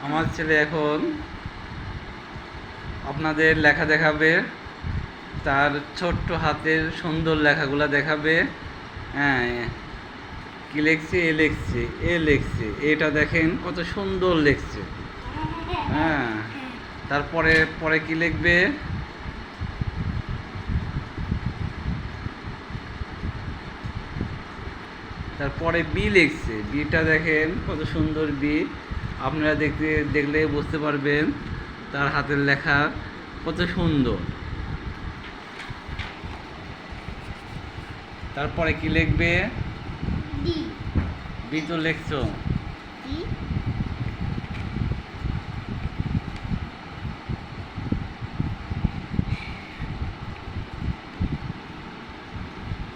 আমার ছেলে এখন আপনাদের লেখা দেখাবে, তার ছোট্ট হাতের সুন্দর লেখাগুলো দেখাবে। হ্যাঁ, কি লিখছে? এ লিখছে, এ লিখছে, এটা দেখেন কত সুন্দর লিখছে। হ্যাঁ, তারপরে পরে কি লিখবে? তারপরে বি লিখছে, বিটা দেখেন কত সুন্দর বি। আপনারা দেখলে বুঝতে পারবেন তার হাতের লেখা কত সুন্দর। তারপরে কি লিখবে? বি তো লিখছো।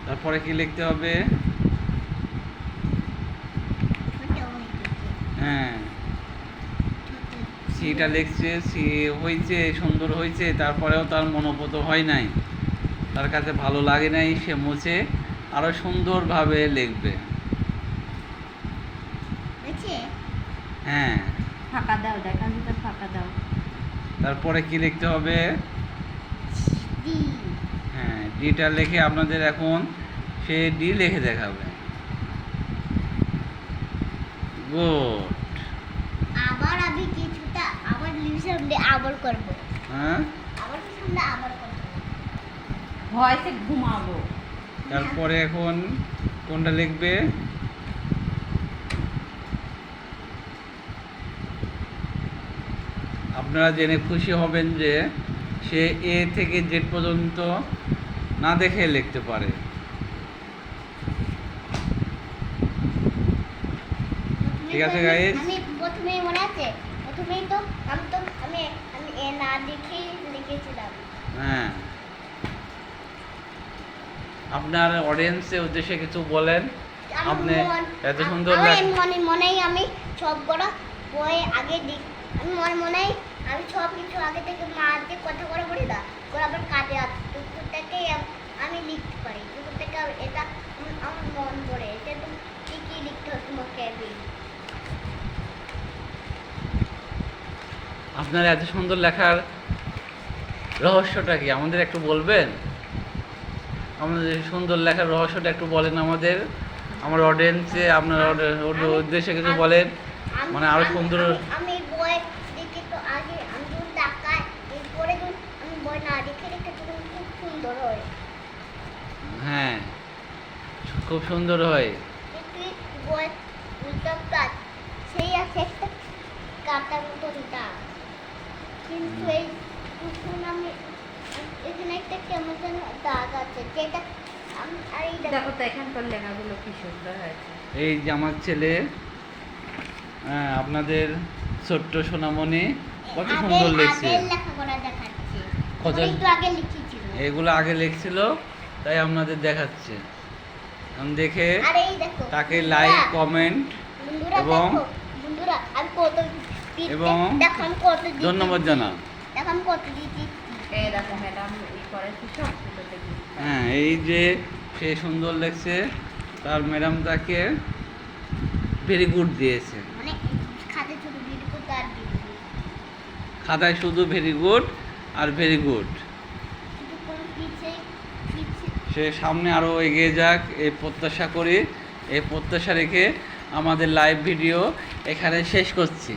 তারপরে কি লিখতে হবে? হ্যাঁ, সিটা লিখছে, সি হয়েছে, সুন্দর হয়েছে, তারপরেও তার মনোপত হয় নাই, তার কাছে ভালো লাগে নাই, সে মুছে আরো সুন্দরভাবে লিখবে। হ্যাঁ, ফাঁকা দাও, দেখার ভিতর ফাঁকা দাও। তারপরে কি লিখতে হবে? হ্যাঁ, ডিটা লিখে আপনাদের এখন সে ডি লিখে দেখাবে। গুড। আবার আমি কিছুটা আবার লিখে আবার করব। হ্যাঁ, আবার সামনে আবার করব। ভয়েসে ঘুমাবো। তারপরে এখন কোনটা লিখবে? আপনারা জেনে খুশি হবেন যে সে এ থেকে জেড পর্যন্ত না দেখে লিখতে পারে। ঠিক আছে গাইস, আমি প্রথমেই মনে আছে, প্রথমেই তো আমি এ না দেখে লিখেছিলাম। হ্যাঁ, আপনার অডিয়েন্সের উদ্দেশ্যে কিছু বলেন। আপনি এত সুন্দর মনেই আমি সবগুলো বই আগে আমি মনেই আমি সব কিছু আগে থেকে মাকে কথা করে বলি না, করে আবার কাজে দুপুর থেকে আমি লিখতে পারি, দুপুর থেকে এটা আমার মন পড়ে, এটা তো কি লিখতে হয় তোমাকে। আপনার এত সুন্দর লেখার রহস্যটা কি আমাদের একটু বলবেন? আমাদের সুন্দর লেখার রহস্যটা একটু বলেন আমাদের, আমার অডিয়েন্সে আপনার উদ্দেশ্যে কিছু বলেন, মানে আরো সুন্দর। আমি বই দেখে তো আগে আমি যখন তাকাই, এরপরে যখন আমি বই না দেখে তখন খুব সুন্দর হয়। হ্যাঁ, খুব সুন্দর হয়। একটি বই উল্টা কাজ সেই আছে একটা কাটার মতো দাগ, কিন্তু এই তখন আমি এখানে একটা কেমন যেন দাগ আছে, যেটা আমি আর এই দেখো তো এখানকার লেখাগুলো কি সুন্দর হয়েছে। এই যে আমার ছেলে, আপনাদের ছোট্ট সোনামণি কত সুন্দর লিখছে। আগের লেখাগুলো দেখাচ্ছে, কত একটু আগে লিখেছিল, এগুলো আগে লিখছিল, তাই আপনাদের দেখাচ্ছে। আমি দেখে আর এই দেখো তাকে লাইক, কমেন্ট এবং বন্ধুরা আমি কত এবং দেখো আমি কত ধন্যবাদ জানান। দেখো আমি কত দিয়েছি। এই দেখো ম্যাডাম এই করেছি সব কিছু দেখি। হ্যাঁ, এই যে সে সুন্দর লাগছে, তার ম্যাডাম তাকে ভেরি গুড দিয়েছে। মানে খাতে ছোট ভিডিও তার দিয়েছি, খাতায় শুধু very good are very good. কিন্তু কোন পিছে সে সামনে আরও এগিয়ে যাক এই প্রত্যাশা করি। এই প্রত্যাশা রেখে আমাদের লাইভ ভিডিও এখানে শেষ করছি।